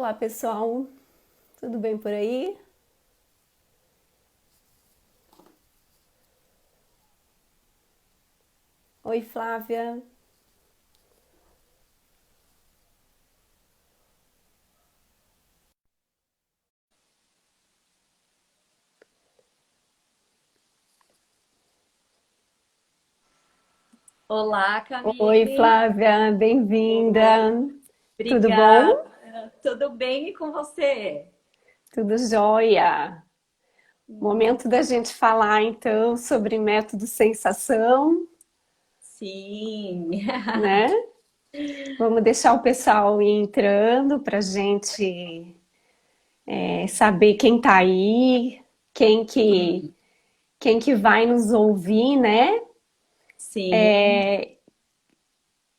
Olá, pessoal. Tudo bem por aí? Oi, Flávia. Olá, Oi, Camille. Flávia. Oi, Bem-vinda. Tudo obrigada. bom? Tudo bem e com você? Tudo jóia. Momento da Muito gente falar, então, sobre método sensação, sim. né? Vamos deixar o pessoal ir entrando para a gente saber quem tá aí, quem que, Hum, quem que vai nos ouvir, né? sim.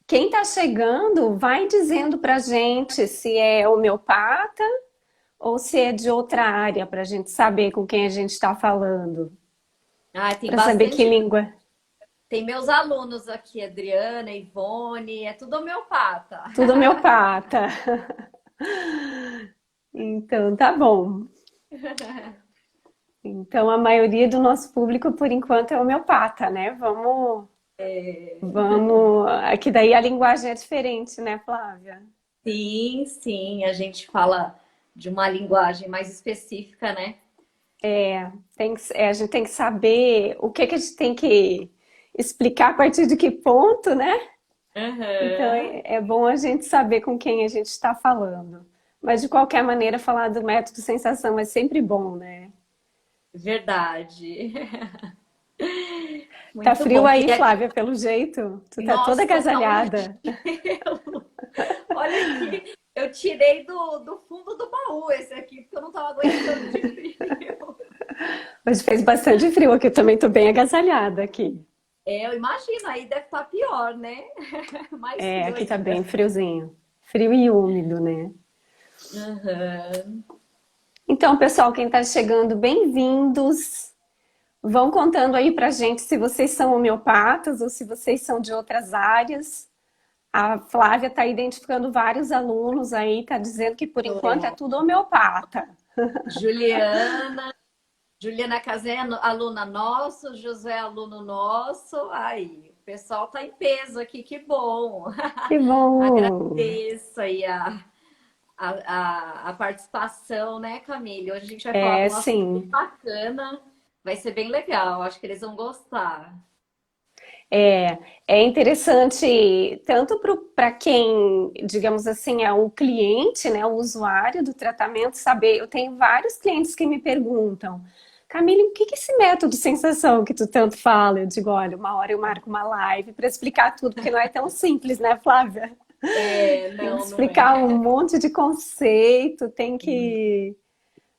Quem está chegando, vai dizendo para a gente se é homeopata ou se é de outra área, para a gente saber com quem a gente está falando, Ah, tem para saber que bastante. língua. Tem meus alunos aqui, Adriana, Ivone, é tudo homeopata. Tudo homeopata. Então, tá bom. Então, a maioria do nosso público, por enquanto, é homeopata, né? Vamos. Aqui daí a linguagem é diferente, né, Flávia? Sim, sim, a gente fala de uma linguagem mais específica, né? A gente tem que saber o que que a gente tem que explicar a partir de que ponto, né? Então Aham, é bom a gente saber com quem a gente está falando. Mas de qualquer maneira, falar do método sensação é sempre bom, né? verdade. Tá Muito frio bom. aí, Queria. Flávia, pelo jeito. Tu tá toda Nossa, tá um agasalhada. gelo. Olha aqui, eu tirei do fundo do baú esse aqui, porque eu não tava aguentando de frio. Hoje fez bastante frio aqui, eu também tô bem agasalhada aqui. É, eu imagino, aí deve estar pior, né? Mais É, frio aqui tá ainda. bem friozinho. Frio e úmido, né? Aham. Então, pessoal, quem tá chegando, bem-vindos. Vão contando aí pra gente se vocês são homeopatas ou se vocês são de outras áreas. A Flávia está identificando vários alunos aí, está dizendo que por enquanto é Tô. tudo homeopata. Juliana, Juliana Casé, aluna nosso, José, aluno nosso. Aí, o pessoal tá em peso aqui, que bom. Que bom! Agradeço aí a participação, né, Camille? Hoje a gente vai falar de É, um assunto bem sim. bacana, vai ser bem legal, acho que eles vão gostar. É, é interessante tanto para quem, digamos assim, é o cliente, né, o usuário do tratamento, saber. Eu tenho vários clientes que me perguntam, Camille, o que que é esse método de sensação que tu tanto fala? Eu digo, olha, uma hora eu marco uma live para explicar tudo, porque não é tão simples, né, Flávia? É, Tem que não, não explicar um é. monte de conceito, tem Sim. que,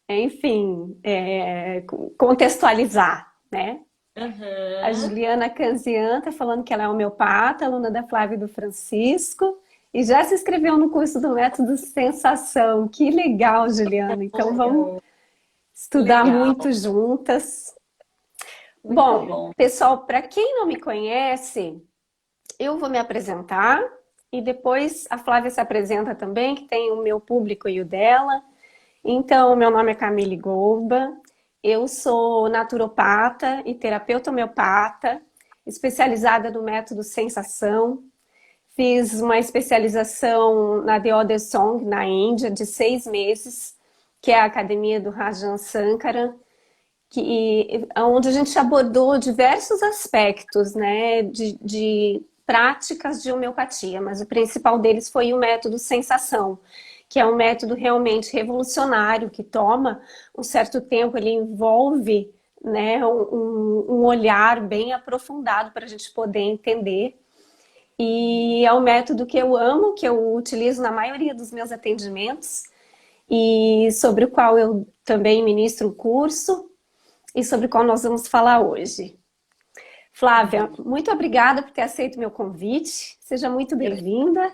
enfim, contextualizar, né? A Aham. Juliana Canzian está falando que ela é homeopata, aluna da Flávia e do Francisco, e já se inscreveu no curso do método Sensação. Que legal, Juliana. Então vamos Oh, que estudar legal, muito juntas. muito Bom, bom. pessoal, para quem não me conhece, eu vou me apresentar e depois a Flávia se apresenta também, que tem o meu público e o dela. Então, meu nome é Camille Golba, eu sou naturopata e terapeuta homeopata, especializada no método Sensação. Fiz uma especialização na The Other Song, na Índia, de 6 meses, que é a academia do Rajan Sankaran, onde a gente abordou diversos aspectos, né, de práticas de homeopatia, mas o principal deles foi o método sensação, que é um método realmente revolucionário, que toma um certo tempo, ele envolve, né, um olhar bem aprofundado para a gente poder entender. E é um método que eu amo, que eu utilizo na maioria dos meus atendimentos e sobre o qual eu também ministro um curso e sobre o qual nós vamos falar hoje. Flávia, Uhum. muito obrigada por ter aceito meu convite. Seja muito Eu que- bem-vinda.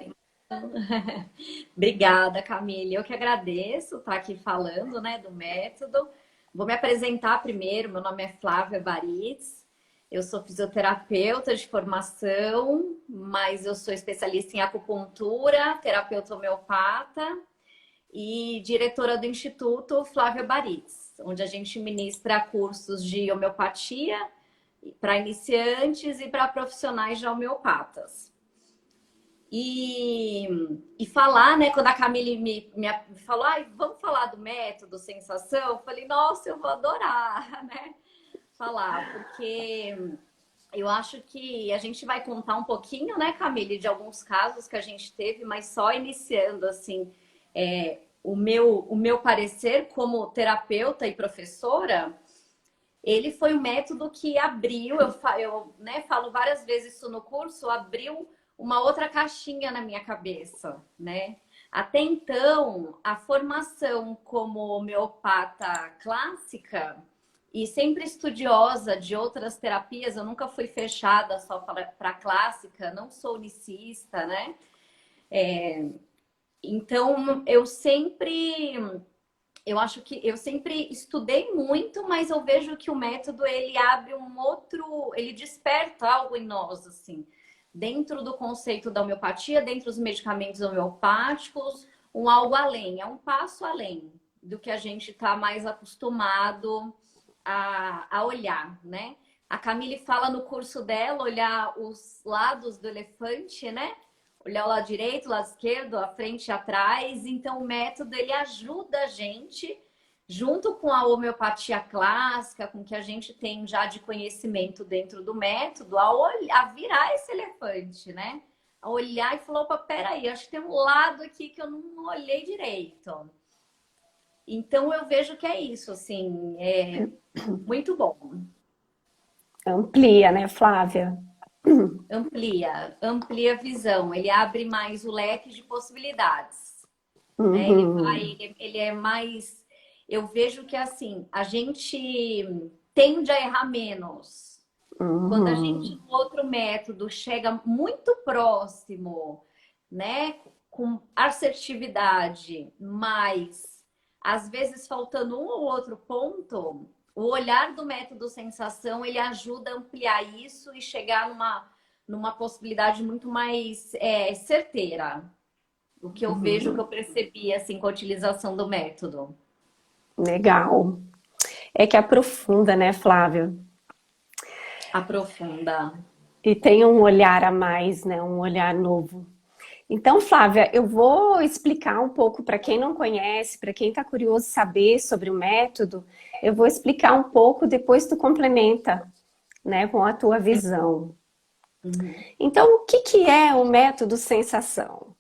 Obrigada, Camille. Eu que agradeço estar aqui falando, né, do método. Vou me apresentar primeiro. Meu nome é Flávia Baritz. Eu sou fisioterapeuta de formação, mas eu sou especialista em acupuntura, terapeuta homeopata e diretora do Instituto Flávia Baritz, onde a gente ministra cursos de homeopatia para iniciantes e para profissionais de homeopatas. E falar, né, quando a Camille me falou, vamos falar do método sensação, eu falei, nossa, eu vou adorar, né, falar, porque eu acho que a gente vai contar um pouquinho, né, Camille, de alguns casos que a gente teve, mas só iniciando, assim, o meu parecer como terapeuta e professora, ele foi um método que abriu, eu né, falo várias vezes isso no curso, abriu uma outra caixinha na minha cabeça, né? Até então, a formação como homeopata clássica e sempre estudiosa de outras terapias, eu nunca fui fechada só para clássica, não sou unicista, né? Então, eu acho que eu sempre estudei muito, mas eu vejo que o método ele abre ele desperta algo em nós, assim, dentro do conceito da homeopatia, dentro dos medicamentos homeopáticos, um algo além, é um passo além do que a gente está mais acostumado a olhar, né? A Camille fala no curso dela olhar os lados do elefante, né? Olhar o lado direito, o lado esquerdo, a frente e atrás. Então, o método, ele ajuda a gente, junto com a homeopatia clássica, com o que a gente tem já de conhecimento dentro do método, a virar esse elefante, né? A olhar e falar, opa, peraí, acho que tem um lado aqui que eu não olhei direito. Então, eu vejo que é isso, assim, é muito bom. Amplia, né, Flávia? Amplia a visão, ele abre mais o leque de possibilidades, né? Uhum. Ele é mais. Eu vejo que assim, a gente tende a errar menos. Quando a gente, Uhum. no outro método, chega muito próximo, né? Com assertividade, mas às vezes faltando um ou outro ponto, o olhar do método sensação ele ajuda a ampliar isso e chegar numa possibilidade muito mais certeira. O que eu vejo, o que eu percebi assim com a utilização do método. Legal. É que aprofunda, né, Flávia? Aprofunda. E tem um olhar a mais, né? Um olhar novo. Então, Flávia, eu vou explicar um pouco para quem não conhece, para quem está curioso saber sobre o método, eu vou explicar um pouco, depois tu complementa, né, com a tua visão. Uhum. Então, o que que é o método sensação?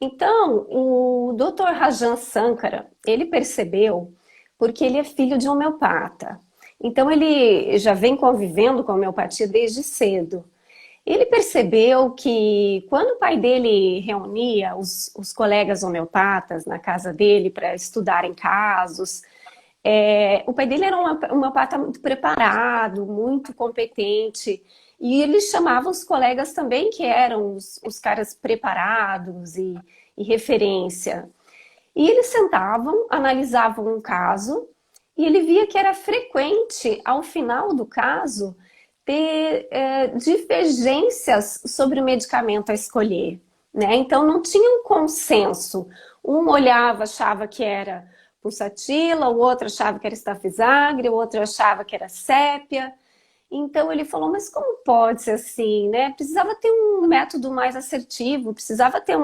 Então, o Dr. Rajan Sankara, ele percebeu, porque ele é filho de homeopata. Então, ele já vem convivendo com a homeopatia desde cedo. Ele percebeu que quando o pai dele reunia os colegas homeopatas na casa dele para estudarem casos, o pai dele era um homeopata muito preparado, muito competente, e ele chamava os colegas também que eram os caras preparados e referência. E eles sentavam, analisavam um caso, e ele via que era frequente, ao final do caso, ter divergências sobre o medicamento a escolher, né? Então não tinha um consenso. Um olhava, achava que era pulsatila, o outro achava que era estafisagre, o outro achava que era sépia. Então ele falou, mas como pode ser assim, né? Precisava ter um método mais assertivo, precisava ter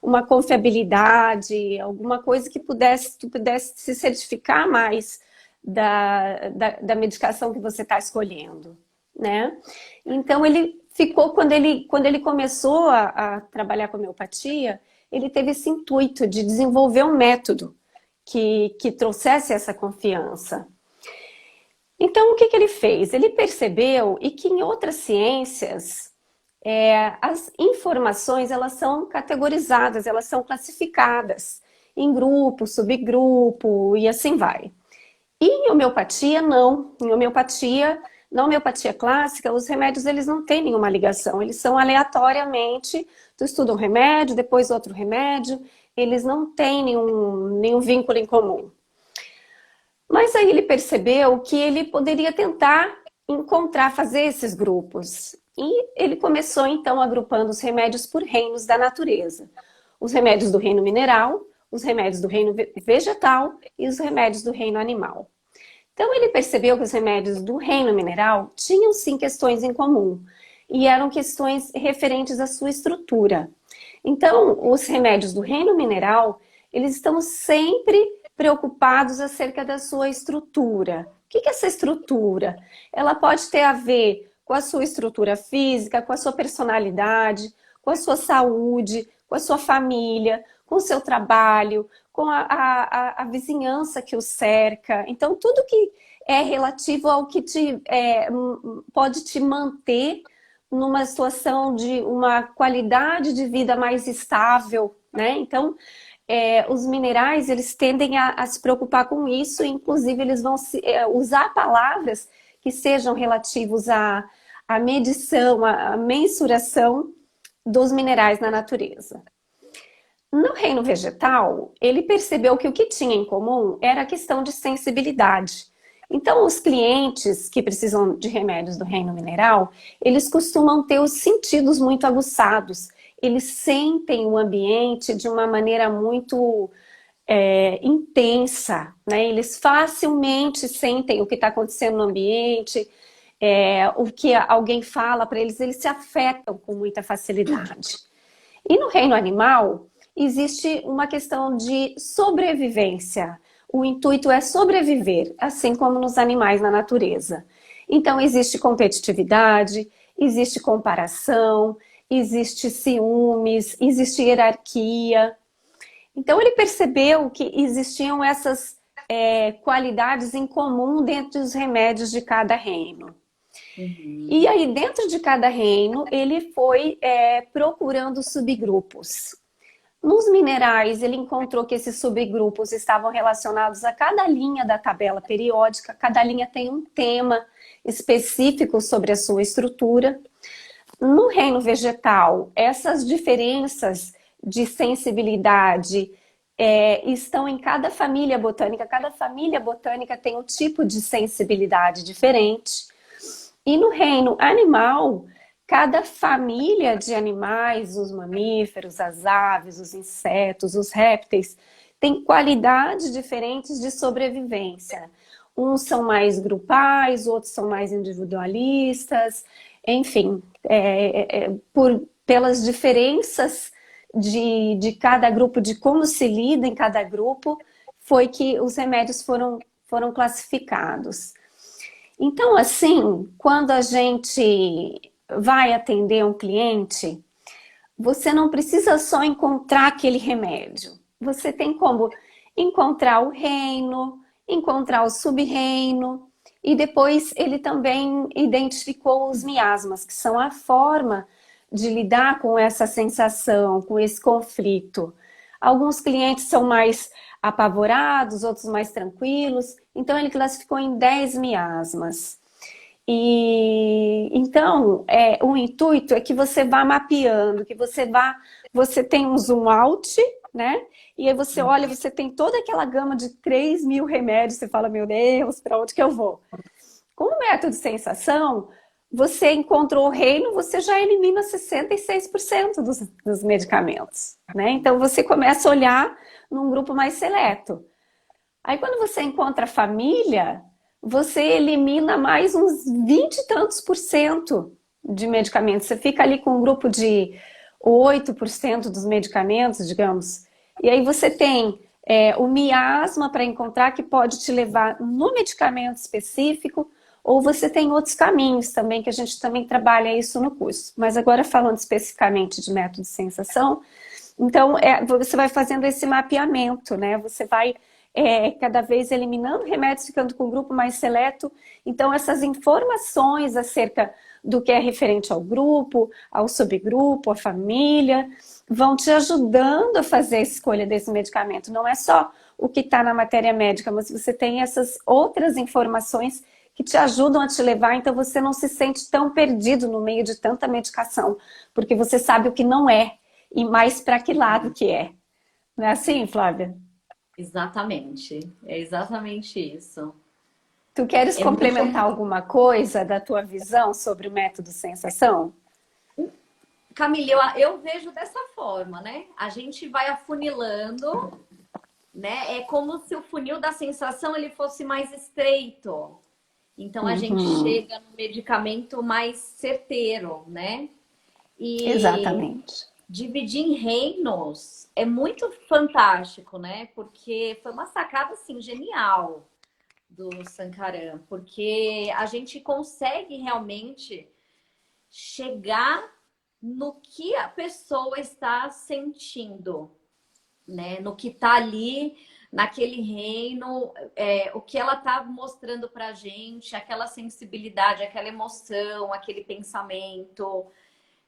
uma confiabilidade, alguma coisa que tu pudesse se certificar mais da medicação que você está escolhendo, né? Então ele ficou, quando ele começou a trabalhar com homeopatia, ele teve esse intuito de desenvolver um método que trouxesse essa confiança. Então, o que que ele fez? Ele percebeu e que em outras ciências as informações elas são categorizadas, elas são classificadas em grupo, subgrupo e assim vai. E em homeopatia, não. Em homeopatia, na homeopatia clássica, os remédios eles não têm nenhuma ligação, eles são aleatoriamente, tu estuda um remédio, depois outro remédio, eles não têm nenhum vínculo em comum. Mas aí ele percebeu que ele poderia tentar encontrar, fazer esses grupos. E ele começou então agrupando os remédios por reinos da natureza. Os remédios do reino mineral, os remédios do reino vegetal e os remédios do reino animal. Então ele percebeu que os remédios do reino mineral tinham sim questões em comum e eram questões referentes à sua estrutura. Então, os remédios do reino mineral, eles estão sempre preocupados acerca da sua estrutura. O que é essa estrutura? Ela pode ter a ver com a sua estrutura física, com a sua personalidade, com a sua saúde, com a sua família, com o seu trabalho, com a vizinhança que o cerca. Então, tudo que é relativo ao que pode te manter numa situação de uma qualidade de vida mais estável, né? Então, os minerais, eles tendem a se preocupar com isso, inclusive eles vão usar palavras que sejam relativos à medição, à mensuração dos minerais na natureza. No reino vegetal, ele percebeu que o que tinha em comum era a questão de sensibilidade. Então, os clientes que precisam de remédios do reino mineral, eles costumam ter os sentidos muito aguçados. Eles sentem o ambiente de uma maneira muito intensa, né? Eles facilmente sentem o que está acontecendo no ambiente, o que alguém fala para eles, eles se afetam com muita facilidade. E no reino animal, existe uma questão de sobrevivência. O intuito é sobreviver, assim como nos animais na natureza. Então, existe competitividade, existe comparação, existe ciúmes, existe hierarquia. Então, ele percebeu que existiam essas qualidades em comum dentro dos remédios de cada reino. Uhum. E aí, dentro de cada reino, ele foi procurando subgrupos. Nos minerais, ele encontrou que esses subgrupos estavam relacionados a cada linha da tabela periódica. Cada linha tem um tema específico sobre a sua estrutura. No reino vegetal, essas diferenças de sensibilidade estão em cada família botânica. Cada família botânica tem um tipo de sensibilidade diferente. E no reino animal, cada família de animais, os mamíferos, as aves, os insetos, os répteis, tem qualidades diferentes de sobrevivência. Uns são mais grupais, outros são mais individualistas, enfim, pelas diferenças de cada grupo, de como se lida em cada grupo, foi que os remédios foram classificados. Então, assim, quando a gente vai atender um cliente, você não precisa só encontrar aquele remédio. Você tem como encontrar o reino, encontrar o sub-reino, e depois ele também identificou os miasmas, que são a forma de lidar com essa sensação, com esse conflito. Alguns clientes são mais apavorados, outros mais tranquilos. Então, ele classificou em 10 miasmas. E então, o intuito é que você vá mapeando, que você tem um zoom out, né? E aí você olha, você tem toda aquela gama de 3.000 remédios, você fala, meu Deus, para onde que eu vou? Com o método de sensação, você encontrou o reino, você já elimina 66% dos medicamentos, né? Então, você começa a olhar num grupo mais seleto. Aí, quando você encontra a família, você elimina mais uns 20 e tantos por cento de medicamentos. Você fica ali com um grupo de 8% dos medicamentos, digamos. E aí você tem o miasma para encontrar, que pode te levar no medicamento específico, ou você tem outros caminhos também, que a gente também trabalha isso no curso. Mas agora falando especificamente de método de sensação, então você vai fazendo esse mapeamento, né? Você vai cada vez eliminando remédios, ficando com um grupo mais seleto. Então, essas informações acerca do que é referente ao grupo, ao subgrupo, à família, vão te ajudando a fazer a escolha desse medicamento. Não é só o que está na matéria médica, mas você tem essas outras informações que te ajudam a te levar, então você não se sente tão perdido no meio de tanta medicação, porque você sabe o que não é e mais para que lado que é. Não é assim, Flávia? Exatamente, é exatamente isso. Tu queres complementar alguma coisa da tua visão sobre o método sensação? Camille, eu vejo dessa forma, né? A gente vai afunilando né? É como se o funil da sensação ele fosse mais estreito. Então a gente Uhum. chega no medicamento mais certeiro, né? E Exatamente. dividir em reinos é muito fantástico, né? Porque foi uma sacada assim genial do Sankaran, porque a gente consegue realmente chegar no que a pessoa está sentindo, né? No que está ali naquele reino, o que ela está mostrando para a gente, aquela sensibilidade, aquela emoção, aquele pensamento.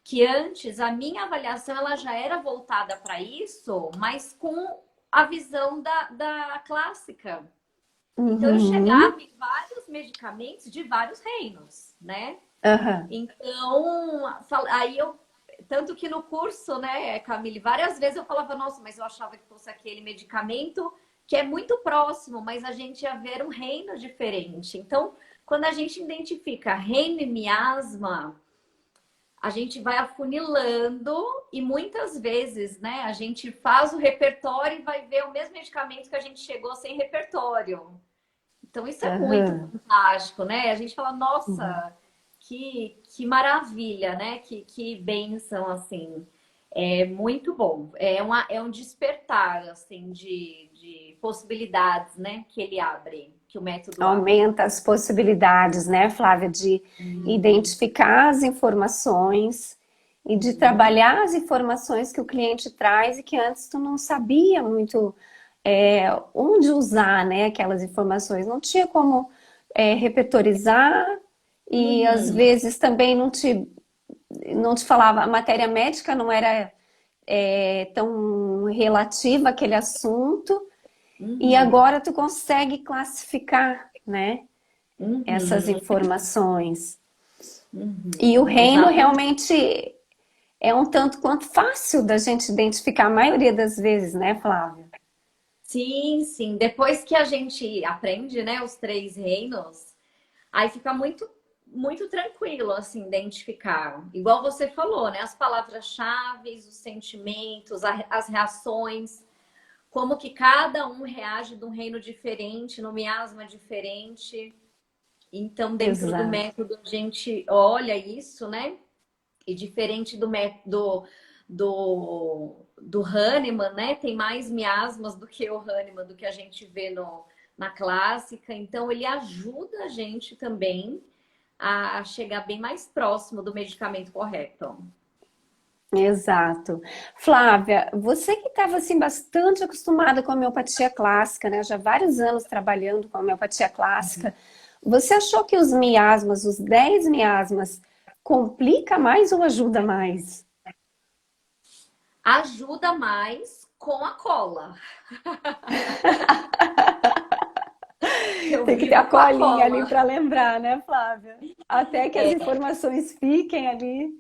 Que antes a minha avaliação ela já era voltada para isso, mas com a visão da clássica. Então eu Uhum. chegava em vários medicamentos de vários reinos, né? Aham. Então, aí eu. Tanto que no curso, né, Camille, várias vezes eu falava, nossa, mas eu achava que fosse aquele medicamento que é muito próximo, mas a gente ia ver um reino diferente. Então, quando a gente identifica reino e miasma, a gente vai afunilando e muitas vezes, né, a gente faz o repertório e vai ver o mesmo medicamento que a gente chegou sem repertório. Então, isso é muito Aham. fantástico, né? A gente fala, Uhum. nossa, que maravilha, né? Que bênção, assim. É muito bom. É um despertar, assim, de possibilidades, né? Que ele abre, que o método abre. Aumenta as possibilidades, né, Flávia, de Uhum. identificar as informações e de Uhum. trabalhar as informações que o cliente traz e que antes tu não sabia muito onde usar, né, aquelas informações. Não tinha como repertorizar e às Uhum. vezes também não te falava, a matéria médica não era tão relativa àquele assunto e Uhum. agora tu consegue classificar, né? Essas Uhum. informações. Uhum. E o reino Exatamente. realmente é um tanto quanto fácil da gente identificar a maioria das vezes, né, Flávia? Sim, sim. Depois que a gente aprende, né, os três reinos, aí fica muito tranquilo, assim, identificar. Igual você falou, né? As palavras-chave, os sentimentos, as reações, como que cada um reage de um reino diferente, no miasma diferente. Então, dentro do Exato. método, a gente olha isso, né? E diferente do método do Hahnemann, né? Tem mais miasmas do que o Hahnemann, do que a gente vê na clássica. Então, ele ajuda a gente também a chegar bem mais próximo do medicamento correto. Exato. Flávia, você que estava assim bastante acostumada com a homeopatia clássica, né? Já há vários anos trabalhando com a homeopatia clássica, você achou que os miasmas, os 10 miasmas, complica mais ou ajuda mais? Ajuda mais com a cola. Eu Tem que ter a vivo com a colinha ali cola. para lembrar, né, Flávia? Até que as É, informações fiquem ali.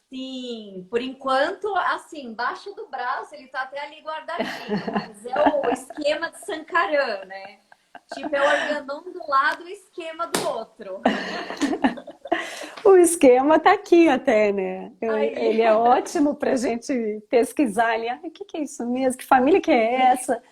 sim, por enquanto, assim, embaixo do braço ele tá até ali guardadinho, mas é o esquema de Sankaran, né? Tipo, é o organon do lado e o esquema do outro. O esquema tá aqui até, né? Aí. Ele é ótimo para a gente pesquisar ali. Ah, o que que é isso mesmo? Que família que é essa?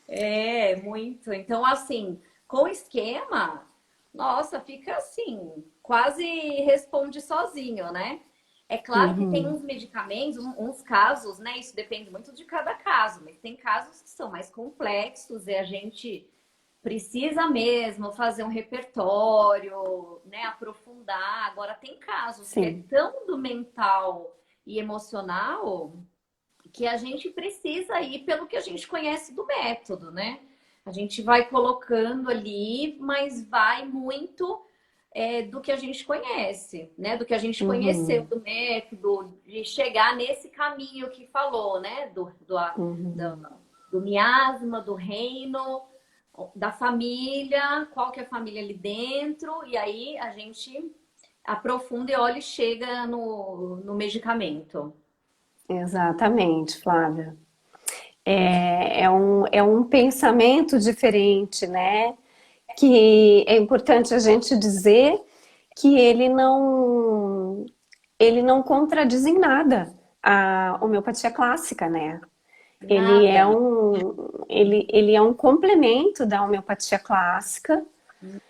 É, muito. Então, assim, com o esquema, nossa, fica assim, quase responde sozinho, né? É claro que tem Uhum, uns medicamentos, uns casos, né? Isso depende muito de cada caso, mas tem casos que são mais complexos e a gente precisa mesmo fazer um repertório, né? Aprofundar. Agora, tem casos que é sim. tão do mental e emocional que a gente precisa ir pelo que a gente conhece do método, né? A gente vai colocando ali, mas vai muito do que a gente conhece, né? Do que a gente conheceu Uhum, do método, de chegar nesse caminho que falou, né? uhum. Do miasma, do reino, da família, qual que é a família ali dentro, e aí a gente aprofunda e olha e chega no medicamento. Exatamente, Flávia. É um pensamento diferente, né? Que é importante a gente dizer que ele não contradiz em nada a homeopatia clássica, né? Nada. Ele é um complemento da homeopatia clássica.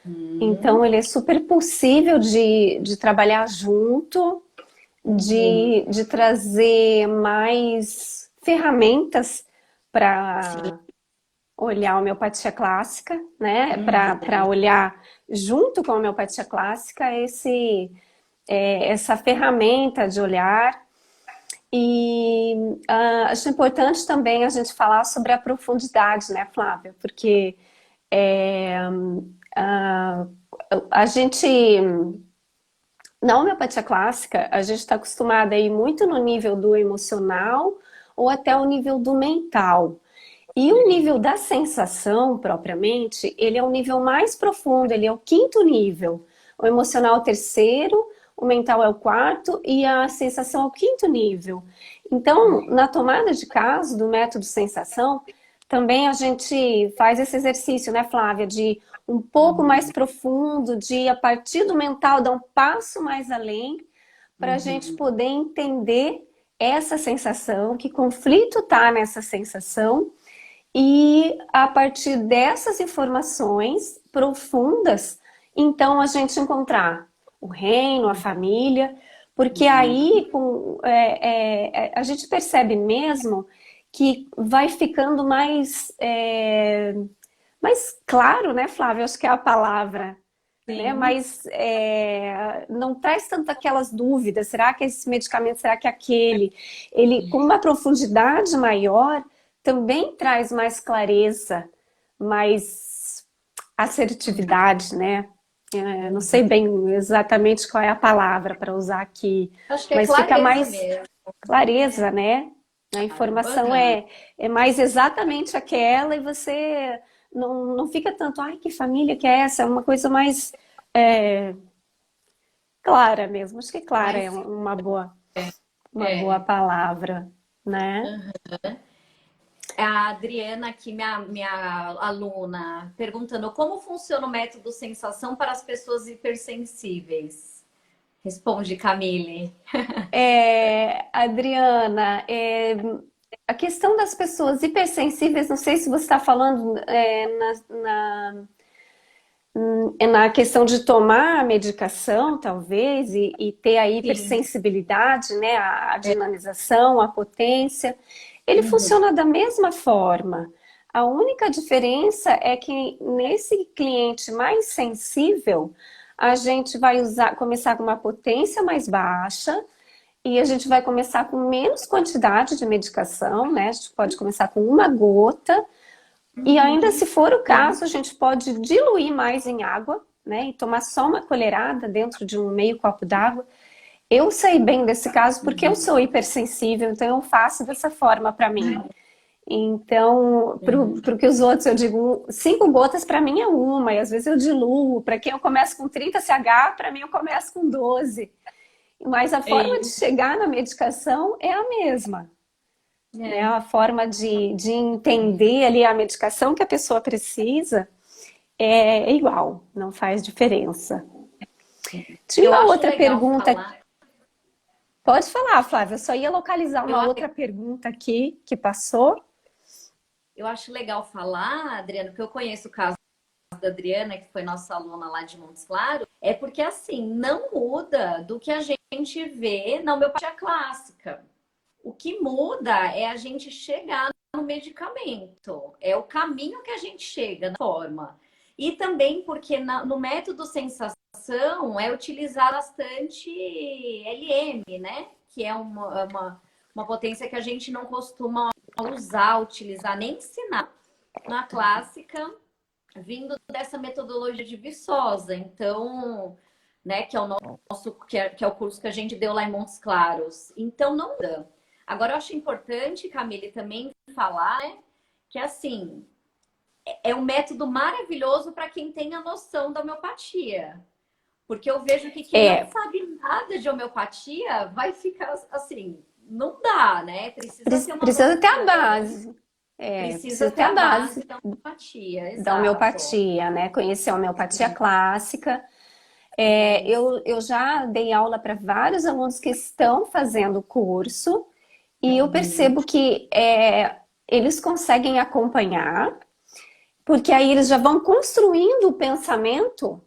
Hum, Então, ele é super possível de trabalhar junto, uhum. de trazer mais ferramentas Sim. para olhar a homeopatia clássica, né? Uhum. Para olhar junto com a homeopatia clássica essa ferramenta de olhar. E acho importante também a gente falar sobre a profundidade, né, Flávia? Porque é, ah, a gente, na homeopatia clássica, a gente está acostumada a ir muito no nível do emocional ou até o nível do mental. E o nível da sensação, propriamente, ele é o nível mais profundo, ele é o quinto nível. O emocional é o terceiro, o mental é o quarto e a sensação é o quinto nível. Então, na tomada de caso do método sensação, também a gente faz esse exercício, né, Flávia, de um pouco mais Uhum. profundo, de a partir do mental dar um passo mais além, para a gente Uhum. poder entender essa sensação, que conflito está nessa sensação e a partir dessas informações profundas, então a gente encontrar o reino, a família, porque Uhum. aí a gente percebe mesmo que vai ficando mais claro, né, Flávia? Acho que é a palavra, né? Sim. Mas não traz tanto aquelas dúvidas. Será que esse medicamento, será que aquele? Ele, com uma profundidade maior, também traz mais clareza, mais assertividade, né? Não sei Uhum. bem exatamente qual é a palavra para usar aqui, Acho que é mas fica clareza mais mesmo. clareza, É, né? A claro. informação Aham. é mais exatamente aquela e você não fica tanto, ai, que família que é essa? É uma coisa mais é, clara mesmo. Acho que clara é Mas uma boa é. palavra, né? A Adriana, aqui, minha aluna, perguntando como funciona o método sensação para as pessoas hipersensíveis. Responde, Camille. Adriana, a questão das pessoas hipersensíveis, não sei se você está falando na questão de tomar a medicação, talvez, e ter a Sim. hipersensibilidade, né, a dinamização, a potência, ele Uhum. funciona da mesma forma. A única diferença é que nesse cliente mais sensível, a gente vai começar com uma potência mais baixa e a gente vai começar com menos quantidade de medicação, né? A gente pode começar com uma gota e ainda Uhum. se for o Sim. caso, a gente pode diluir mais em água, né? E tomar só uma colherada dentro de um meio copo d'água. Eu sei bem desse caso porque eu sou hipersensível, então eu faço dessa forma para mim. Então, para que os outros eu digo, 5 gotas para mim é uma, e às vezes eu diluo. Para quem eu começo com 30 CH, para mim eu começo com 12. Mas a forma de É. chegar na medicação é a mesma, né? É. A forma de entender ali a medicação que a pessoa precisa é igual, não faz diferença. Tinha Eu uma acho outra legal pergunta. falar. Pode falar, Flávia. Eu só ia localizar Eu, uma outra pergunta aqui que passou. eu acho legal falar, Adriano, porque eu conheço o caso da Adriana, que foi nossa aluna lá de Montes Claros, é porque assim, não muda do que a gente vê na homeopatia clássica. O que muda é a gente chegar no medicamento, é o caminho que a gente chega na forma. E também porque no método sensação é utilizar bastante LM, né? Que é uma potência que a gente não costuma usar, utilizar, nem ensinar na clássica, vindo dessa metodologia de Viçosa. Então, né, que é o nosso, que é o curso que a gente deu lá em Montes Claros. Então, não dá. Agora, eu acho importante, Camille, também falar, né, que assim, é um método maravilhoso para quem tem a noção da homeopatia. Porque eu vejo que quem não É, sabe nada de homeopatia vai ficar assim, não dá, né? Precisa ter uma precisa ter a noção, base. precisa Precisa ter ter a a base base da homeopatia, da exato. homeopatia, né? Conhecer a homeopatia clássica. É, Eu já dei aula para vários alunos que estão fazendo o curso e eu uhum, percebo que eles conseguem acompanhar, porque aí eles já vão construindo o pensamento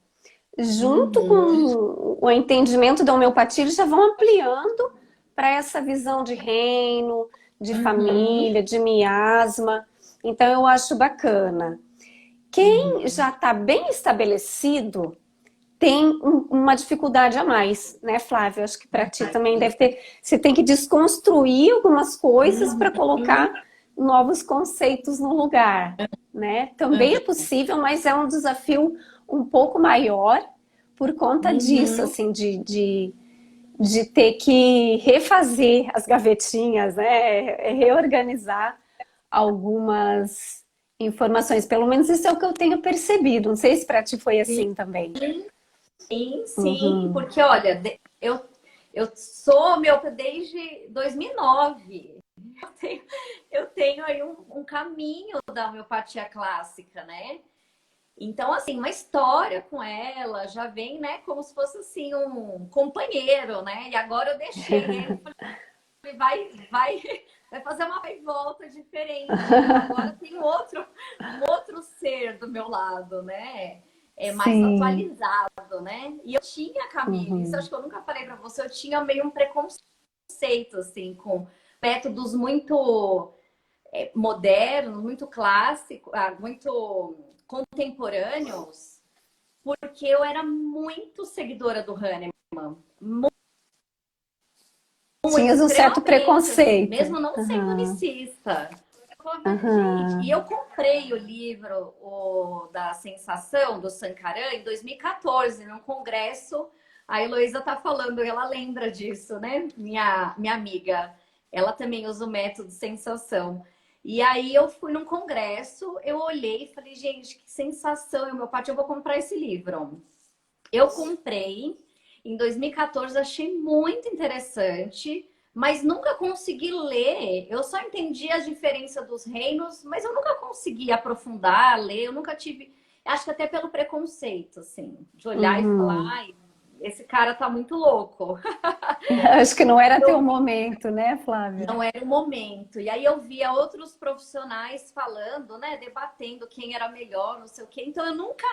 junto com o entendimento da homeopatia, eles já vão ampliando para essa visão de reino, de família, de miasma. Então eu acho bacana. Quem já está bem estabelecido tem uma dificuldade a mais, né, Flávia? Eu acho que para ti também deve ter. Você tem que desconstruir algumas coisas para colocar novos conceitos no lugar, né? Também é possível, mas é um desafio um pouco maior por conta disso, assim, de ter que refazer as gavetinhas, né? Reorganizar algumas informações. Pelo menos isso é o que eu tenho percebido. Não sei se para ti foi assim também. Sim, sim, Uhum. porque olha, eu sou homeopata desde 2009. Eu tenho aí um caminho da homeopatia clássica, né? Então, assim, uma história com ela já vem, né, como se fosse assim um companheiro, né? E agora eu deixei ele, falei, vai fazer uma vai e volta diferente. Então agora tem um outro ser do meu lado, né? É mais Sim. atualizado, né? E eu tinha, Camille, isso acho Uhum. que eu nunca falei para você, eu tinha meio um preconceito, assim, com métodos muito modernos, muito clássicos, muito contemporâneos, porque eu era muito seguidora do Hahnemann, muito, Tinhas um certo extremamente, assim, preconceito. mesmo não sendo Uhum. unicista. Eu falava, gente, e eu Uhum. comprei o livro da Sensação, do Sankaran, em 2014, num congresso. A Heloísa tá falando, ela lembra disso, né? Minha amiga. Ela também usa o método sensação. E aí eu fui num congresso, eu olhei e falei, gente, que sensação, homeopatia, eu vou comprar esse livro. Eu comprei em 2014, achei muito interessante, mas nunca consegui ler. Eu só entendi a diferença dos reinos, mas eu nunca consegui aprofundar, ler. Eu nunca tive, acho que até pelo preconceito, assim, de olhar e falar, Uhum. ai, esse cara tá muito louco. Acho que não era teu Eu momento, né, Flávia? não era o momento. E aí eu via outros profissionais falando, né, debatendo quem era melhor, não sei o quê. Então eu nunca,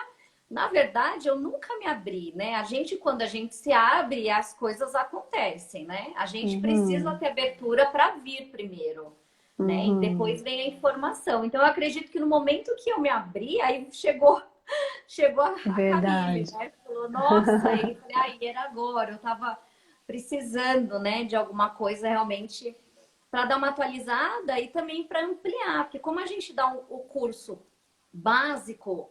na verdade, eu nunca me abri, né? A gente, quando a gente se abre, as coisas acontecem, né? A gente precisa Uhum. ter abertura para vir primeiro, né? E depois Uhum. vem a informação. Então eu acredito que no momento que eu me abri, aí chegou a Camille, Verdade. né? Falou, nossa, aí falei, aí era agora, eu tava precisando, né, de alguma coisa realmente para dar uma atualizada e também para ampliar, porque como a gente dá o curso básico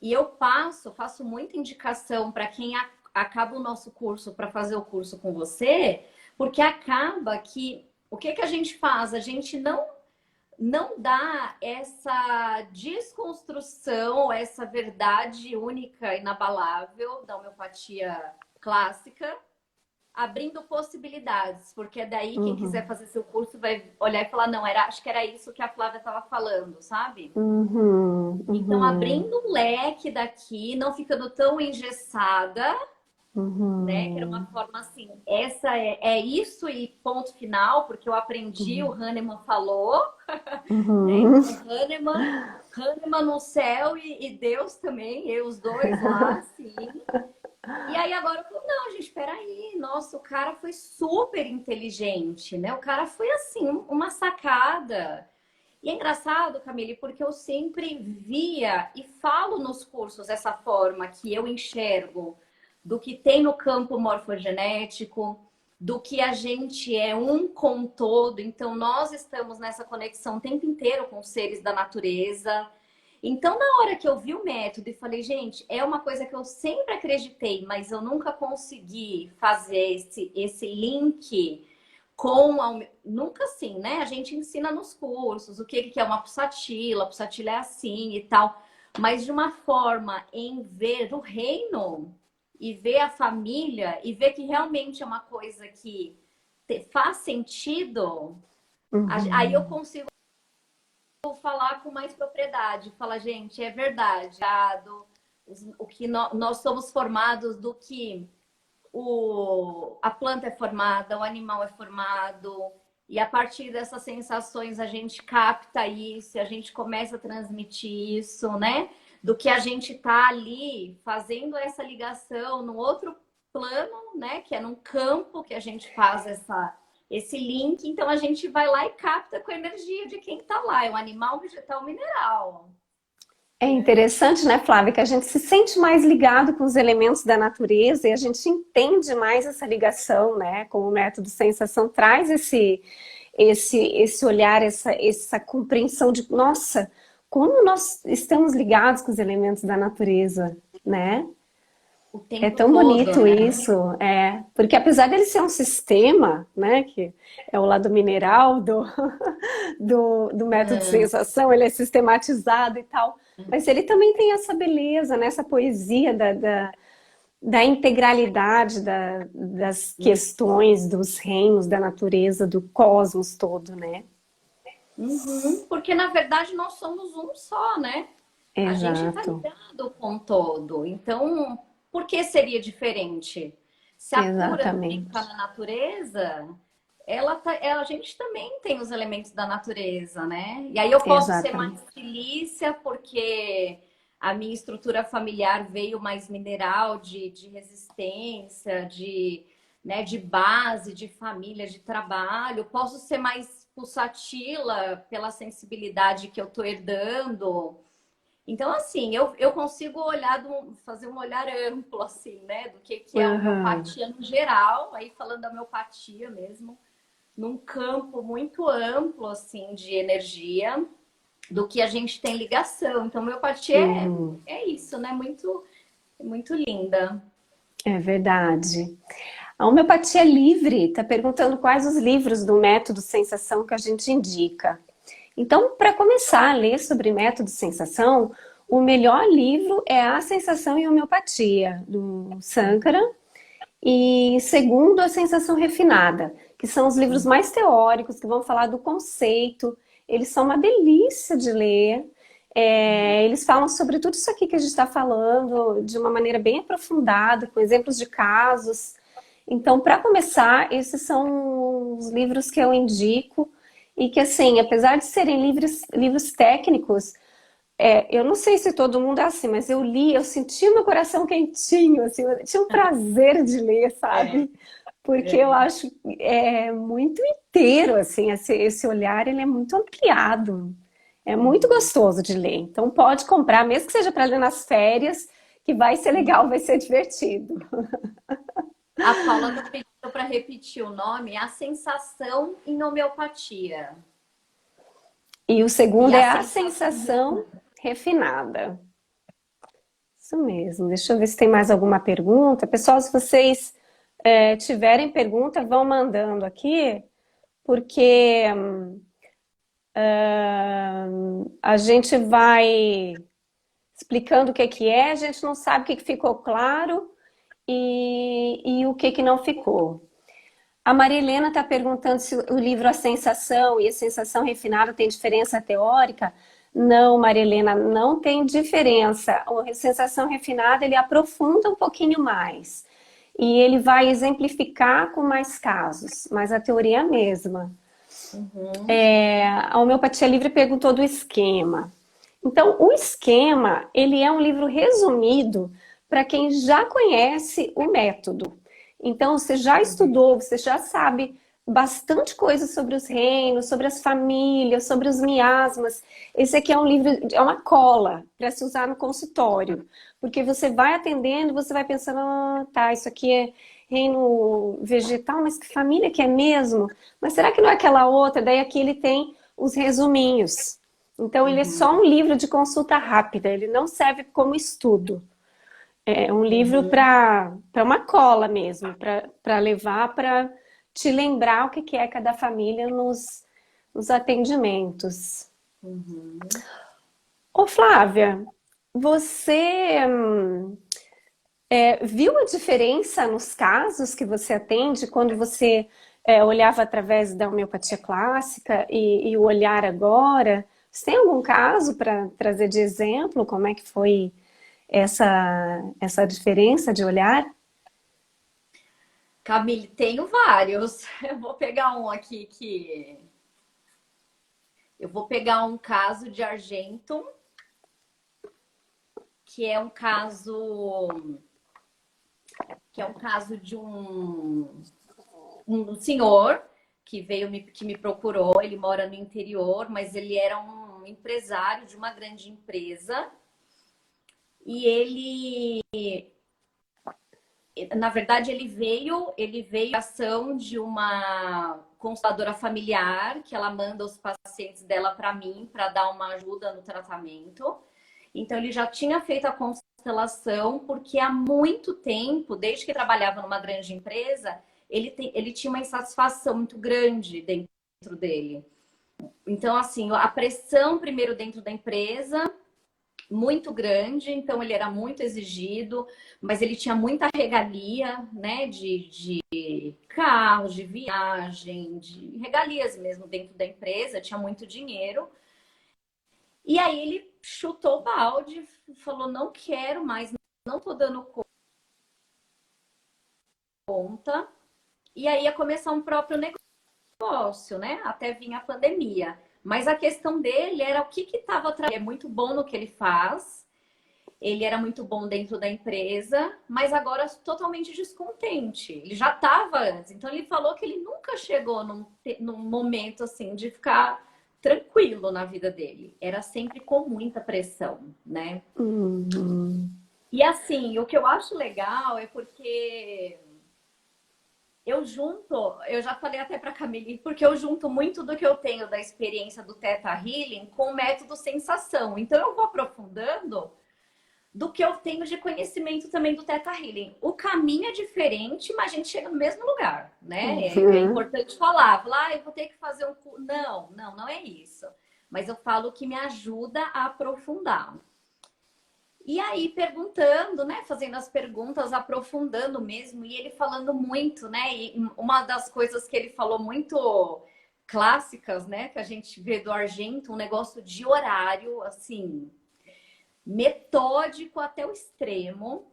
e eu faço muita indicação para quem acaba o nosso curso para fazer o curso com você, porque acaba que o que a gente faz? A gente não dá essa desconstrução, essa verdade única, inabalável da homeopatia clássica, abrindo possibilidades, porque daí quem quiser Uhum. fazer seu curso vai olhar e falar, não, acho que era isso que a Flávia estava falando, sabe? Uhum. Então, Uhum. abrindo um leque daqui, não ficando tão engessada, né? Que era uma Uhum. forma assim, essa é isso e ponto final, porque eu aprendi, o Uhum. Hahnemann falou, né? Uhum. Então, Hahnemann no céu e Deus também, e os dois lá, sim. E aí agora eu falo, não, gente, peraí, nossa, o cara foi super inteligente, né? O cara foi assim, uma sacada. E é engraçado, Camille, porque eu sempre via e falo nos cursos essa forma que eu enxergo do que tem no campo morfogenético, do que a gente é um com o todo. Então, nós estamos nessa conexão o tempo inteiro com os seres da natureza. Então, na hora que eu vi o método e falei, gente, é uma coisa que eu sempre acreditei, mas eu nunca consegui fazer esse link com nunca assim, né? A gente ensina nos cursos o que é uma pulsatila, a pulsatila é assim e tal, mas de uma forma em ver o reino e ver a família e ver que realmente é uma coisa que faz sentido, aí eu Uhum. consigo falar com mais propriedade, falar, gente, é verdade, o que nós somos formados do que a planta é formada, o animal é formado. E a partir dessas sensações a gente capta isso, a gente começa a transmitir isso, né? Do que a gente tá ali fazendo essa ligação no outro plano, né? Que é num campo que a gente faz esse link. Então a gente vai lá e capta com a energia de quem tá lá. É um animal, vegetal, mineral. É interessante, né, Flávia, que a gente se sente mais ligado com os elementos da natureza e a gente entende mais essa ligação, né? Como o método sensação traz esse olhar, essa compreensão de, nossa, como nós estamos ligados com os elementos da natureza, né? O É tempo tão todo, bonito né? isso, porque apesar dele ser um sistema, né, que é o lado mineral do método de sensação, ele é sistematizado e tal, mas ele também tem essa beleza, né, essa poesia da integralidade das questões, dos reinos, da natureza, do cosmos todo, né? Uhum, porque na verdade nós somos um só, né? A gente está Exato, ligado com o todo. Então, por que seria diferente? Se a cura também está exatamente, na natureza, a gente também tem os elementos da natureza, né? E aí eu posso ser mais exatamente. silícia porque a minha estrutura familiar veio mais mineral de resistência, né, de base, de família, de trabalho. Posso ser mais pulsatila pela sensibilidade que eu estou herdando. Então, assim, eu consigo olhar, fazer um olhar amplo, assim, né? Do que é a Uhum. homeopatia no geral, aí falando da homeopatia mesmo, num campo muito amplo, assim, de energia, do que a gente tem ligação. Então, homeopatia Uhum. é isso, né? Muito linda. É verdade. A homeopatia livre está perguntando quais os livros do método sensação que a gente indica. Então, para começar a ler sobre método sensação, o melhor livro é A Sensação e Homeopatia, do Sankara, e segundo, A Sensação Refinada, que são os livros mais teóricos, que vão falar do conceito. Eles são uma delícia de ler. Eles falam sobre tudo isso aqui que a gente está falando de uma maneira bem aprofundada, com exemplos de casos. Então, para começar, esses são os livros que eu indico e que, assim, apesar de serem livros técnicos, eu não sei se todo mundo é assim, mas eu li, eu senti meu coração quentinho, assim, eu tinha um prazer de ler, É, sabe? Porque eu é. acho muito inteiro, assim, esse olhar, ele é muito ampliado. É muito Uhum. gostoso de ler. Então pode comprar, mesmo que seja para ler nas férias, que vai ser legal, vai ser divertido. A Paula tá pedindo para repetir o nome, A Sensação em Homeopatia. E o E segundo a é A sensação Sensação Refinada. Isso mesmo. Deixa eu ver se tem mais alguma pergunta. Pessoal, se vocês tiverem pergunta, vão mandando aqui, porque a gente vai explicando o que que é, a gente não sabe o que que ficou claro e o que que não ficou. A Maria Helena está perguntando se o livro A Sensação e a Sensação Refinada tem diferença teórica. Não, Maria Helena, não tem diferença. A Sensação Refinada ele aprofunda um pouquinho mais e ele vai exemplificar com mais casos, mas a teoria é a mesma. Uhum. A Homeopatia Livre perguntou do esquema. Então, o esquema, ele é um livro resumido para quem já conhece o método. Então, você já estudou, você já sabe bastante coisa sobre os reinos, sobre as famílias, sobre os miasmas. Esse aqui é um livro, é uma cola para se usar no consultório, porque você vai atendendo, você vai pensando, tá, isso aqui é reino vegetal, mas que família que é mesmo? Mas será que não é aquela outra? Daí aqui ele tem os resuminhos. Então, ele é só Uhum. um livro de consulta rápida, ele não serve como estudo. É um livro Uhum. para uma cola mesmo, para levar para te lembrar o que que é cada família nos atendimentos. Uhum. Ô Flávia, você viu a diferença nos casos que você atende quando você olhava através da homeopatia clássica e o olhar agora? Você tem algum caso para trazer de exemplo? Como é que foi essa diferença de olhar? Camille, tenho vários. Eu vou pegar um aqui que... Eu vou pegar um caso de Argentum, que é um caso de um senhor que que me procurou. Ele mora no interior, mas ele era um empresário de uma grande empresa. E ele, na verdade, ele veio a ação de uma consteladora familiar, que ela manda os pacientes dela para mim, para dar uma ajuda no tratamento. Então, ele já tinha feito a constelação, porque há muito tempo, desde que trabalhava numa grande empresa, ele tinha uma insatisfação muito grande dentro dele. Então, assim, a pressão primeiro dentro da empresa, muito grande, então ele era muito exigido, mas ele tinha muita regalia, né, de carros, de viagem, de regalias mesmo dentro da empresa, tinha muito dinheiro. E aí ele chutou o balde, falou, não quero mais, não tô dando conta. E aí ia começar um próprio negócio, né, até vir a pandemia. Mas a questão dele era o que estava atrás. Ele é muito bom no que ele faz, ele era muito bom dentro da empresa, mas agora totalmente descontente. Ele já estava antes, então ele falou que ele nunca chegou num momento assim de ficar tranquilo na vida dele. Era sempre com muita pressão, né? Uhum. E assim, o que eu acho legal é porque eu já falei até para Camille, porque eu junto muito do que eu tenho da experiência do Theta Healing com o método sensação. Então eu vou aprofundando do que eu tenho de conhecimento também do Theta Healing. O caminho é diferente, mas a gente chega no mesmo lugar, né? É importante falar, eu vou ter que fazer um curso. Não é isso. Mas eu falo que me ajuda a aprofundar. E aí, perguntando, né? Fazendo as perguntas, aprofundando mesmo, e ele falando muito, né? E uma das coisas que ele falou muito clássicas, né? Que a gente vê do Argento, um negócio de horário, assim, metódico até o extremo,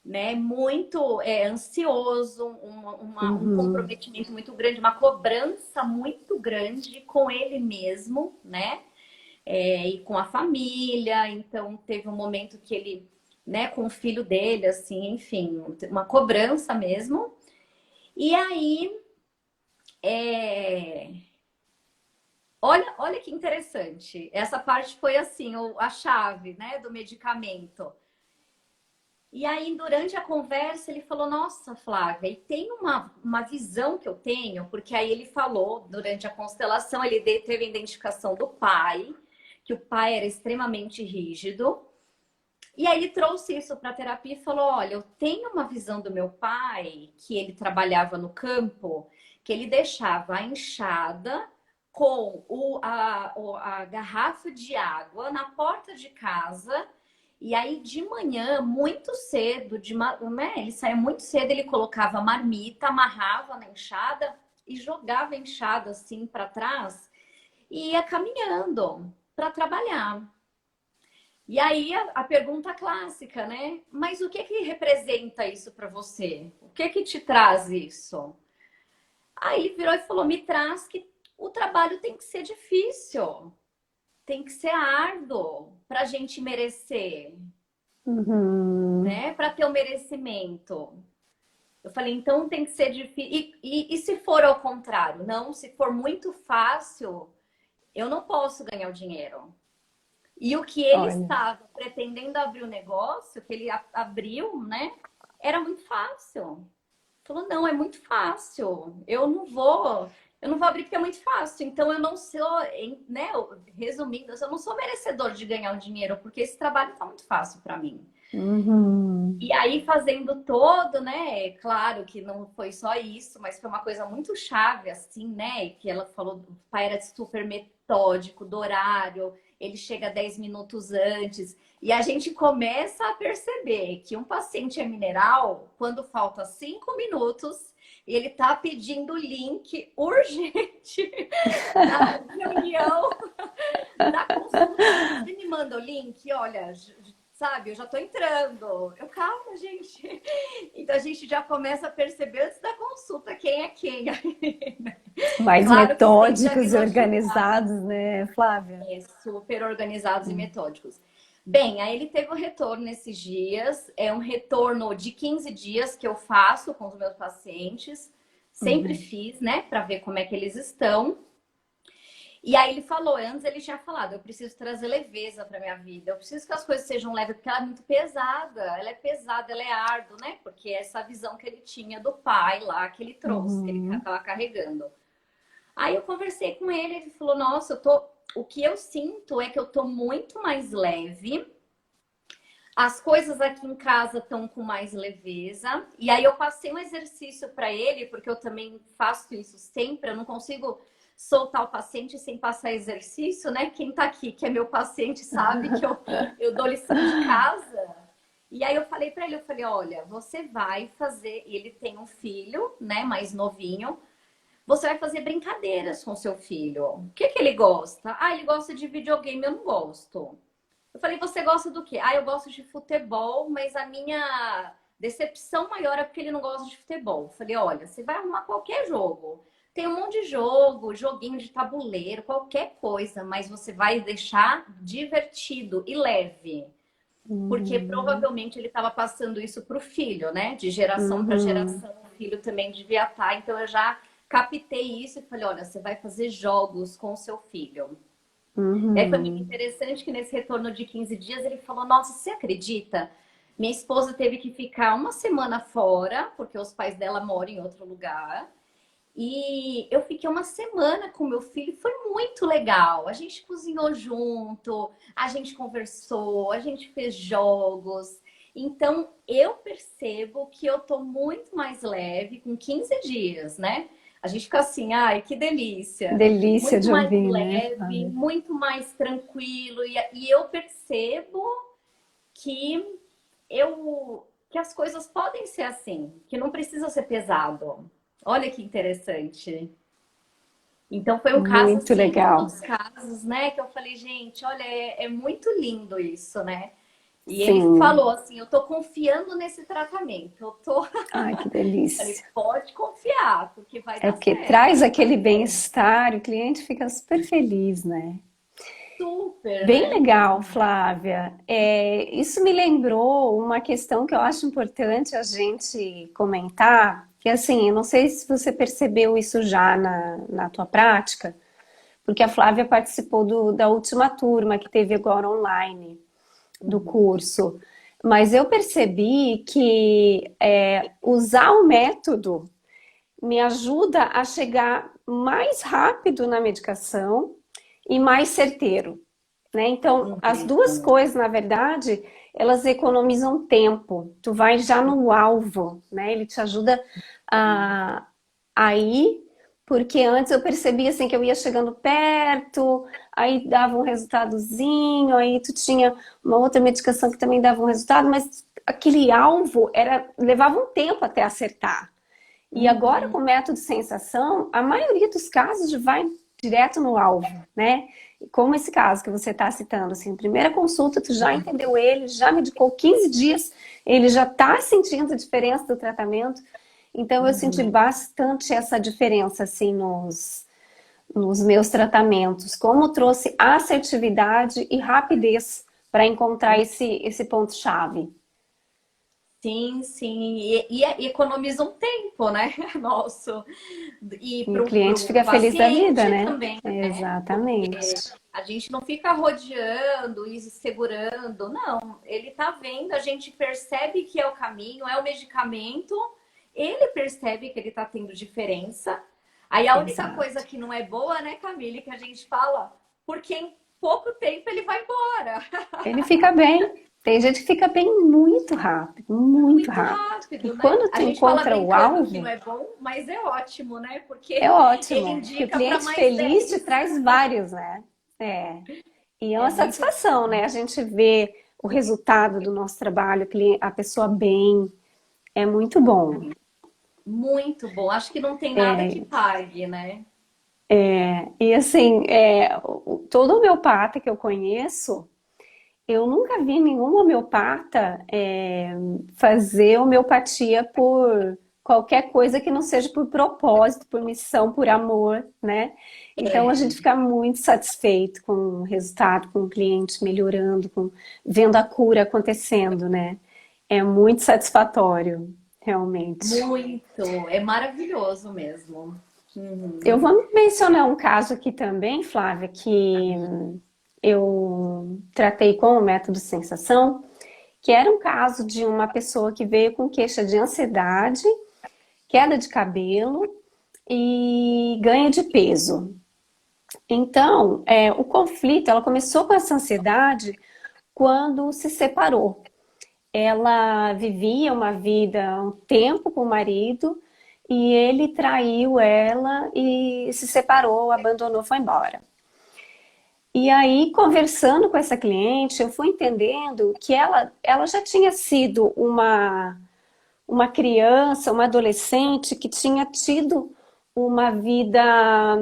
né? Muito ansioso, um comprometimento muito grande, uma cobrança muito grande com ele mesmo, né? E com a família. Então teve um momento que ele, né, com o filho dele, assim, enfim, uma cobrança mesmo. E aí, olha que interessante. Essa parte foi assim, a chave, né, do medicamento. E aí, durante a conversa, ele falou, nossa, Flávia, e tem uma visão que eu tenho, porque aí ele falou, durante a constelação, ele teve a identificação do pai, que o pai era extremamente rígido. E aí ele trouxe isso para a terapia e falou, olha, eu tenho uma visão do meu pai, que ele trabalhava no campo, que ele deixava a enxada com a garrafa de água na porta de casa. E aí, de manhã, muito cedo, né? Ele saía muito cedo, ele colocava a marmita, amarrava na enxada e jogava a enxada assim para trás e ia caminhando para trabalhar. E aí, a pergunta clássica, né? Mas o que representa isso para você? O que te traz isso? Aí ele virou e falou, me traz que o trabalho tem que ser difícil, tem que ser árduo para a gente merecer. Né? Para ter o merecimento. Eu falei, então tem que ser difícil. E se for ao contrário? Não, se for muito fácil, eu não posso ganhar o dinheiro. E o que ele estava pretendendo abrir o negócio, que ele abriu, né? Era muito fácil. Falou, não, é muito fácil. Eu não vou abrir porque é muito fácil. Então eu não sou, né? Resumindo, eu não sou merecedor de ganhar o dinheiro, porque esse trabalho está muito fácil para mim. E aí, fazendo todo, né? Claro que não foi só isso, mas foi uma coisa muito chave, assim, né? Que ela falou, o pai era super metódico, do horário, ele chega 10 minutos antes. E a gente começa a perceber que um paciente é mineral, quando falta 5 minutos, ele tá pedindo o link urgente da reunião, da consulta. Você me manda o link? Olha, sabe? Eu já tô entrando. Eu, calma, gente. Então a gente já começa a perceber antes da consulta quem é quem. Mais Claro que sem metódicos e diagnosticar. organizados, né, Flávia? É, super organizados e metódicos. Bem, aí ele teve o retorno nesses dias. É um retorno de 15 dias que eu faço com os meus pacientes. Sempre Uhum. fiz, né, para ver como é que eles estão. E aí ele falou, antes ele tinha falado, eu preciso trazer leveza para minha vida, eu preciso que as coisas sejam leves, porque ela é muito pesada, ela é árdua, né? Porque é essa visão que ele tinha do pai lá, que ele trouxe, que ele Uhum. estava carregando. Aí eu conversei com ele, ele falou, nossa, eu tô. O que eu sinto é que eu tô muito mais leve. As coisas aqui em casa estão com mais leveza. E aí eu passei um exercício para ele, porque eu também faço isso sempre, eu não consigo soltar o paciente sem passar exercício, né? Quem tá aqui, que é meu paciente, sabe que eu dou lição de casa. E aí eu falei para ele, eu falei, olha, você vai fazer, ele tem um filho, né, mais novinho, você vai fazer brincadeiras com seu filho. O que que ele gosta? Ah, ele gosta de videogame, eu não gosto. Eu falei, você gosta do quê? Ah, eu gosto de futebol, mas a minha decepção maior é porque ele não gosta de futebol. Eu falei, olha, você vai arrumar qualquer jogo. Tem um monte de jogo, joguinho de tabuleiro, qualquer coisa, mas você vai deixar divertido e leve. Porque Uhum. provavelmente ele estava passando isso para o filho, né? De geração para Uhum. geração, o filho também devia estar. Então eu já captei isso e falei, olha, você vai fazer jogos com o seu filho. E aí foi muito Uhum. interessante que nesse retorno de 15 dias ele falou: nossa, você acredita? Minha esposa teve que ficar uma semana fora, porque os pais dela moram em outro lugar. E eu fiquei uma semana com meu filho, foi muito legal. A gente cozinhou junto, a gente conversou, a gente fez jogos. Então eu percebo que eu tô muito mais leve com 15 dias, né? A gente fica assim, ai, que delícia. Delícia Muito de mais ouvir, né, leve, Flávia? muito mais tranquilo. E eu percebo que que as coisas podem ser assim, que não precisa ser pesado. Olha que interessante. Então foi um caso Muito assim, um legal. dos casos, né, que eu falei, gente, olha, é muito lindo isso, né? E ele Sim. falou assim, eu tô confiando nesse tratamento. Eu tô, Ai, que falei, delícia. pode confiar, porque vai É dar porque certo, traz vai dar aquele certo. bem-estar, o cliente fica super feliz, né? Super, Bem né? legal, Flávia. Isso me lembrou uma questão que eu acho importante a gente comentar, que assim, eu não sei se você percebeu isso já na tua prática, porque a Flávia participou da última turma que teve agora online do Uhum. curso, mas eu percebi que usar o método me ajuda a chegar mais rápido na medicação e mais certeiro, né? Então, as duas Uhum. coisas, na verdade, elas economizam tempo. Tu vai já no alvo, né? Ele te ajuda a, a ir, porque antes eu percebia assim que eu ia chegando perto, aí dava um resultadozinho, aí tu tinha uma outra medicação que também dava um resultado, mas aquele alvo levava um tempo até acertar. E agora, Uhum. com o método sensação, a maioria dos casos vai direto no alvo, né? Como esse caso que você está citando, assim, primeira consulta, tu já entendeu ele, já medicou 15 dias, ele já está sentindo a diferença do tratamento. Então, eu senti Uhum. bastante essa diferença, assim, nos meus tratamentos. Como trouxe assertividade e rapidez para encontrar esse ponto-chave. Sim, sim. E economiza um tempo, né? Nosso. E E o para cliente o fica feliz da vida, paciente né? também, né? Exatamente. A gente não fica rodeando e segurando, não. Ele tá vendo, a gente percebe que é o caminho, é o medicamento, ele percebe que ele tá tendo diferença. Aí a única coisa Exato. que não é boa, né, Camille, que a gente fala, porque em pouco tempo ele vai embora. Ele fica bem. Tem gente que fica bem muito rápido, muito Muito rápido. E rápido, né? quando A tu gente fala encontra o brincando que não alvo, é bom, mas é ótimo, né? é Porque ele ótimo. Que o indica para cliente mais feliz te 10. traz vários, né? É. E é É uma muito satisfação, né? A gente vê o resultado do nosso trabalho, a pessoa bem. É muito bom. Muito bom. Acho que não tem nada que pague, né? E assim, todo homeopata que eu conheço, Eu nunca vi nenhum homeopata fazer homeopatia por qualquer coisa que não seja por propósito, por missão, por amor, né? Então a É, gente fica muito satisfeito com o resultado, com o cliente melhorando, vendo a cura acontecendo, né? É muito satisfatório, realmente. muito, é maravilhoso mesmo. Uhum. Eu vou mencionar um caso aqui também, Flávia, que eu tratei com o método sensação, que era um caso de uma pessoa que veio com queixa de ansiedade, queda de cabelo e ganho de peso. Então, o conflito, ela começou com essa ansiedade quando se separou. Ela vivia uma vida um tempo com o marido e ele traiu ela e se separou, abandonou, foi embora. E aí, conversando com essa cliente, eu fui entendendo que ela já tinha sido uma criança, uma adolescente que tinha tido uma vida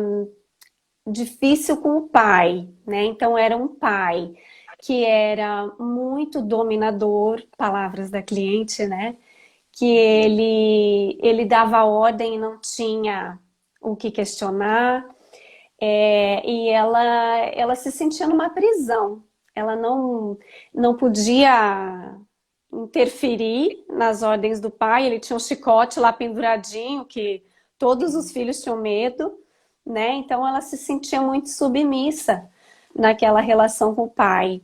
difícil com o pai, né? Então era um pai que era muito dominador, palavras da cliente, né? Que ele dava ordem e não tinha o que questionar, e ela se sentia numa prisão. Ela não podia interferir nas ordens do pai. Ele tinha um chicote lá penduradinho que todos os filhos tinham medo, né? Então ela se sentia muito submissa naquela relação com o pai.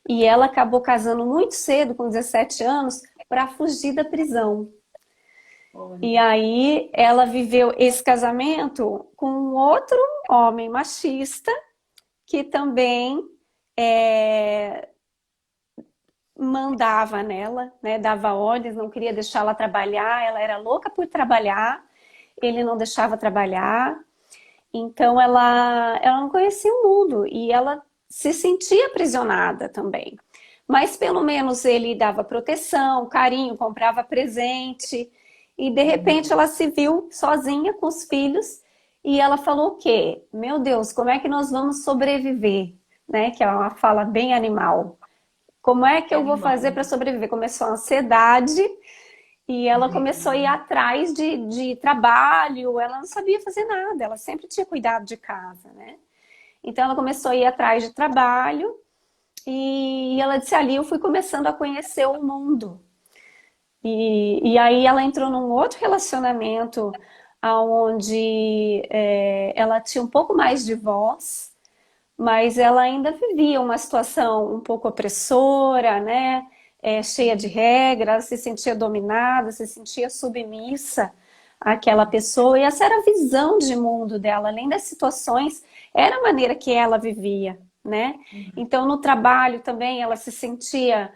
E ela acabou casando muito cedo, com 17 anos, para fugir da prisão. E Olha, aí ela viveu esse casamento com um outro homem machista que também é, mandava nela, né, dava ordens, não queria deixá-la trabalhar, ela era louca por trabalhar, ele não deixava trabalhar, então ela não conhecia o mundo e ela se sentia aprisionada também. Mas pelo menos ele dava proteção, carinho, comprava presente, e de repente ela se viu sozinha com os filhos e ela falou o quê? Meu Deus, como é que nós vamos sobreviver? Né? Que é uma fala bem animal. Como é que que eu vou fazer animal. para sobreviver? Começou a ansiedade e ela começou a ir atrás de trabalho. Ela não sabia fazer nada, ela sempre tinha cuidado de casa, né? Então ela começou a ir atrás de trabalho e ela disse: ali eu fui começando a conhecer o mundo. E aí ela entrou num outro relacionamento onde ela tinha um pouco mais de voz, mas ela ainda vivia uma situação um pouco opressora, né? Cheia de regras, se sentia dominada, se sentia submissa àquela pessoa, e essa era a visão de mundo dela, além das situações, era a maneira que ela vivia, né? Então, no trabalho também ela se sentia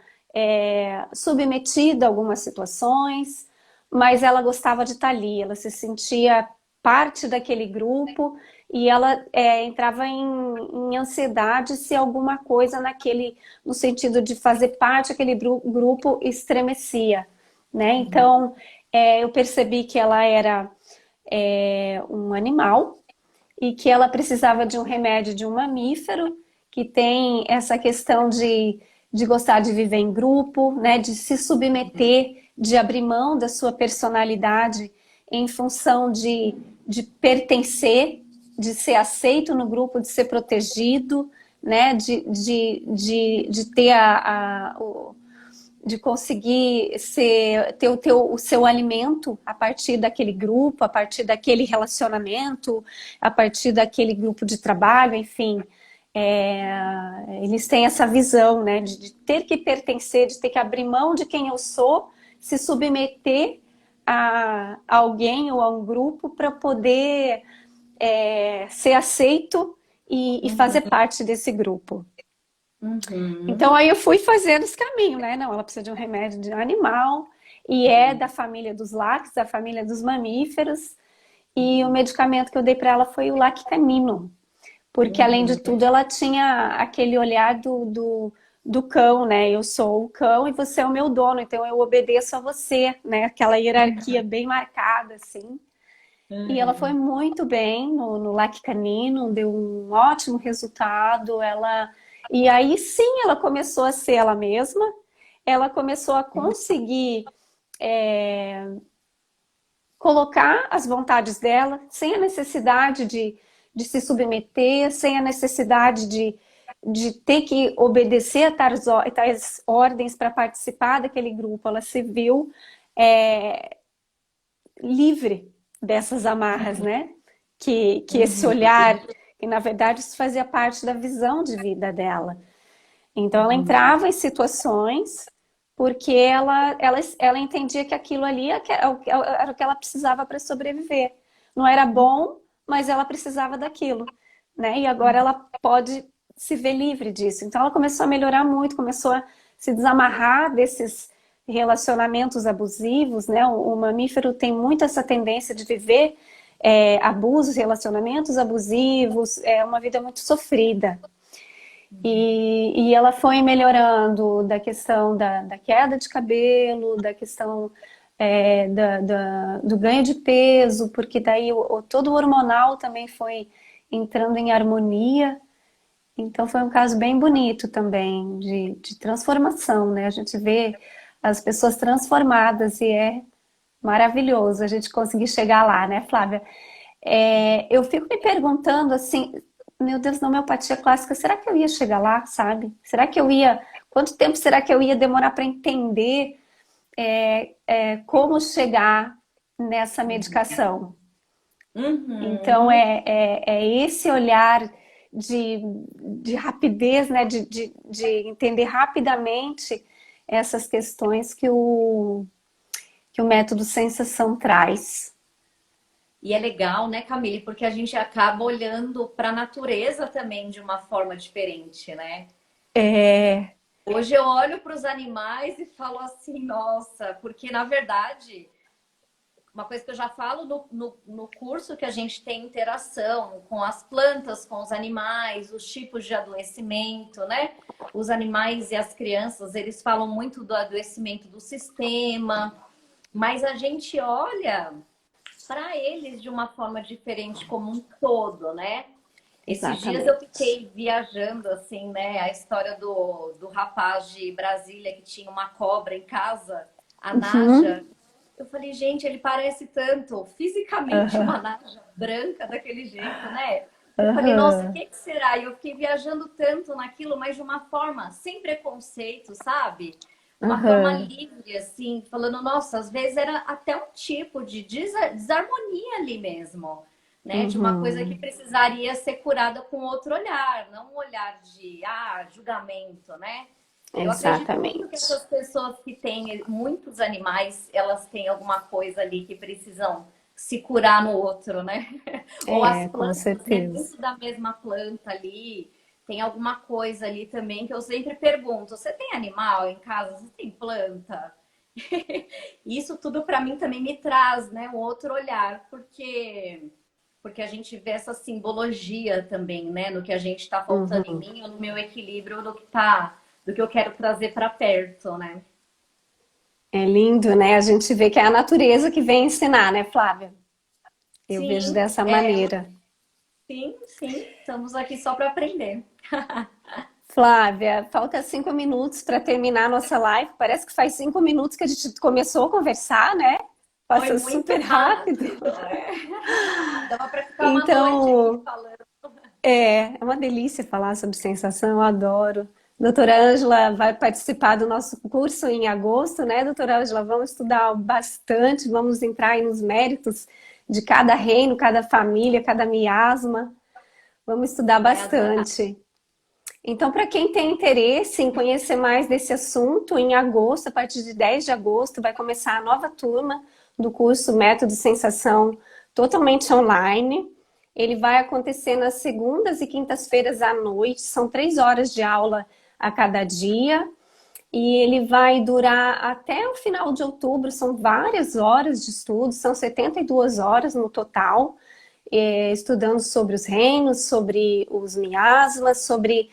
submetida a algumas situações, mas ela gostava de estar ali, ela se sentia parte daquele grupo e ela entrava em ansiedade se alguma coisa no sentido de fazer parte daquele grupo estremecia, né? Então eu percebi que ela era um animal e que ela precisava de um remédio de um mamífero que tem essa questão de gostar de viver em grupo, né? De se submeter, de abrir mão da sua personalidade em função de pertencer, de ser aceito no grupo, de ser protegido, né? De ter de conseguir ter o seu alimento a partir daquele grupo, a partir daquele relacionamento, a partir daquele grupo de trabalho, enfim. Eles têm essa visão, né, de ter que pertencer, de ter que abrir mão de quem eu sou, se submeter a alguém ou a um grupo para poder ser aceito e fazer parte desse grupo. Então Uhum. aí eu fui fazendo esse caminho, né? Não, ela precisa de um remédio de animal e é da família dos lácteos, da família dos mamíferos. E o medicamento que eu dei para ela foi o lactanino, porque além de Uhum. tudo ela tinha aquele olhar do cão, né? Eu sou o cão e você é o meu dono, então eu obedeço a você, né? Aquela hierarquia bem marcada, assim. E ela foi Uhum. muito bem no LAC canino, deu um ótimo resultado. E aí sim ela começou a ser ela mesma, ela começou a conseguir colocar as vontades dela, sem a necessidade de se submeter, sem a necessidade de ter que obedecer a tais ordens para participar daquele grupo. Ela se viu livre dessas amarras, né? Que esse olhar, que na verdade isso fazia parte da visão de vida dela. Então ela entrava em situações porque ela entendia que aquilo ali era o que ela precisava para sobreviver. Não era bom, mas ela precisava daquilo, né? E agora ela pode se ver livre disso. Então ela começou a melhorar muito, começou a se desamarrar desses relacionamentos abusivos, né? O mamífero tem muito essa tendência de viver abusos, relacionamentos abusivos, é uma vida muito sofrida. E ela foi melhorando da questão da queda de cabelo, da questão do ganho de peso, porque daí todo o hormonal também foi entrando em harmonia. Então foi um caso bem bonito também de transformação, né? A gente vê as pessoas transformadas e é maravilhoso a gente conseguir chegar lá, né, Flávia? Eu fico me perguntando assim, meu Deus, na homeopatia clássica, será que eu ia chegar lá, sabe? Será que eu ia... Quanto tempo será que eu ia demorar para entender como chegar nessa medicação? Então, é esse olhar de rapidez, né? De entender rapidamente essas questões que o método sensação traz. E é legal, né, Camille? Porque a gente acaba olhando para a natureza também de uma forma diferente, né? Hoje eu olho para os animais e falo assim, nossa, porque na verdade, uma coisa que eu já falo no curso que a gente tem interação com as plantas, com os animais, os tipos de adoecimento, né? Os animais e as crianças, eles falam muito do adoecimento do sistema, mas a gente olha para eles de uma forma diferente como um todo, né? Esses dias eu fiquei viajando, assim, né? A história do rapaz de Brasília que tinha uma cobra em casa, a Naja. Eu falei, gente, ele parece tanto fisicamente uma Naja branca daquele jeito, né? Eu falei, nossa, o que será? E eu fiquei viajando tanto naquilo, mas de uma forma sem preconceito, sabe? Uma forma livre, assim, falando, nossa, às vezes era até um tipo de desarmonia ali mesmo, né? De uma coisa que precisaria ser curada com outro olhar, não um olhar de julgamento, né? Eu acredito muito que essas pessoas que têm muitos animais, elas têm alguma coisa ali que precisam se curar no outro, né? Ou as plantas, né? Dentro da mesma planta ali, tem alguma coisa ali também que eu sempre pergunto: você tem animal em casa? Você tem planta? Isso tudo para mim também me traz, né, um outro olhar, porque a gente vê essa simbologia também, né, no que a gente está faltando em mim, ou no meu equilíbrio, do que eu quero trazer para perto, né? É lindo, né? A gente vê que é a natureza que vem ensinar, né, Flávia? Eu vejo dessa maneira. Sim, estamos aqui só para aprender. Flávia, falta 5 minutos para terminar a nossa live. Parece que faz 5 minutos que a gente começou a conversar, né? Passou super rápido. Dava para ficar uma noite aqui falando. É uma delícia falar sobre sensação, eu adoro. Doutora Ângela vai participar do nosso curso em agosto, né, doutora Ângela? Vamos estudar bastante, vamos entrar aí nos méritos de cada reino, cada família, cada miasma. Vamos estudar bastante. Então, para quem tem interesse em conhecer mais desse assunto, em agosto, a partir de 10 de agosto, vai começar a nova turma do curso Método Sensação totalmente online. Ele vai acontecer nas segundas e quintas-feiras à noite, são 3 horas de aula a cada dia. E ele vai durar até o final de outubro, são várias horas de estudo, são 72 horas no total, estudando sobre os reinos, sobre os miasmas, sobre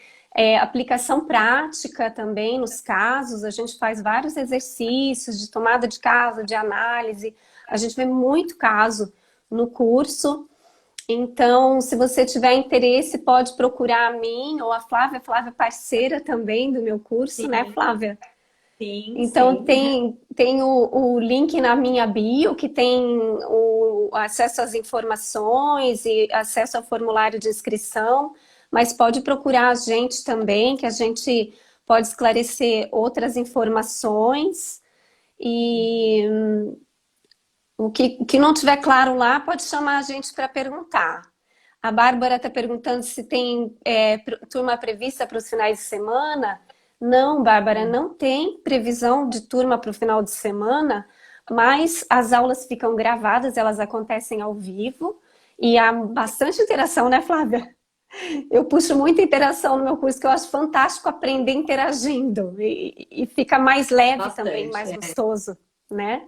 aplicação prática também nos casos. A gente faz vários exercícios de tomada de caso, de análise, a gente vê muito caso no curso. Então, se você tiver interesse, pode procurar a mim ou a Flávia. Flávia é parceira também do meu curso, né, Sim, Flávia? sim, Então, sim. tem o link na minha bio, que tem o acesso às informações e acesso ao formulário de inscrição, mas pode procurar a gente também, que a gente pode esclarecer outras informações. E o que não tiver claro lá, pode chamar a gente para perguntar. A Bárbara está perguntando se tem turma prevista para os finais de semana. Não, Bárbara, não tem previsão de turma para o final de semana, mas as aulas ficam gravadas, elas acontecem ao vivo e há bastante interação, né, Flávia? Eu puxo muita interação no meu curso, que eu acho fantástico aprender interagindo e fica mais leve também, Bastante. mais É. gostoso, né?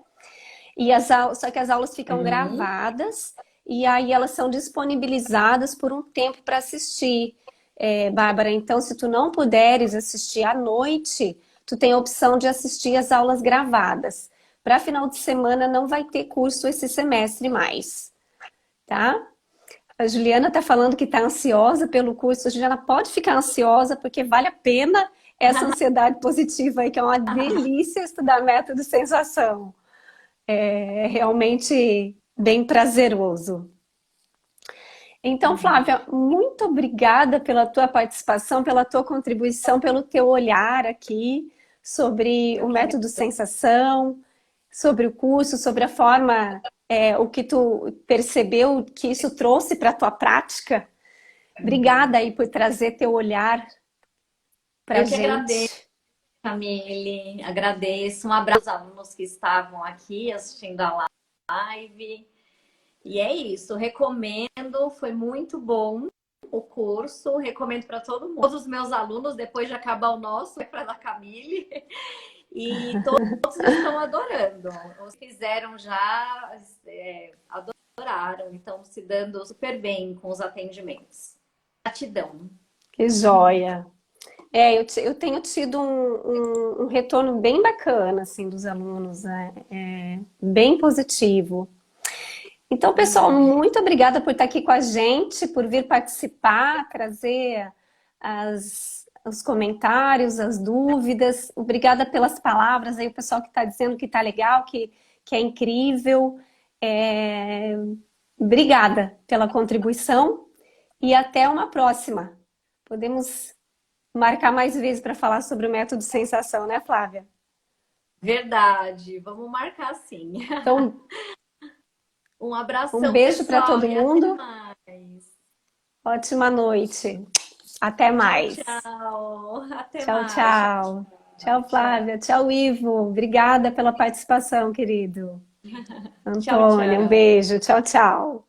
Só que as aulas ficam Uhum. gravadas e aí elas são disponibilizadas por um tempo para assistir, Bárbara. Então, se tu não puderes assistir à noite, tu tem a opção de assistir as aulas gravadas. Para final de semana não vai ter curso esse semestre mais, tá? A Juliana está falando que está ansiosa pelo curso. A Juliana pode ficar ansiosa porque vale a pena essa ansiedade positiva aí, que é uma delícia estudar método sensação. É realmente bem prazeroso. Então, Uhum. Flávia, muito obrigada pela tua participação, pela tua contribuição, pelo teu olhar aqui sobre o Eu que método agradeço. sensação, sobre o curso, sobre a forma, o que tu percebeu que isso trouxe para a tua prática. Uhum. Obrigada aí por trazer teu olhar para Eu que agradeço, gente. Camille. Agradeço. Um abraço aos alunos que estavam aqui assistindo a live. E é isso. Recomendo. Foi muito bom o curso. Recomendo para todo mundo. Todos os meus alunos, depois de acabar o nosso, é para a Camille. E todos estão adorando. Os que fizeram já adoraram. Estão se dando super bem com os atendimentos. Gratidão. Que joia! Eu tenho tido um retorno bem bacana, assim, dos alunos, né? Bem positivo. Então, pessoal, muito obrigada por estar aqui com a gente, por vir participar, trazer os comentários, as dúvidas. Obrigada pelas palavras aí, o pessoal que está dizendo que está legal, que é incrível. É, Obrigada pela contribuição e até uma próxima. Podemos marcar mais vezes para falar sobre o método sensação, né, Flávia? Verdade. Vamos marcar sim. Então, Um um abração, beijo para pessoal, todo e até mundo. mais. Ótima noite. Até Tchau, mais. tchau. Até Tchau, mais. Tchau, tchau. Tchau, tchau. Flávia. Tchau, Ivo. Obrigada pela participação, querido. Tchau, Antônio, um tchau. beijo. Tchau, tchau.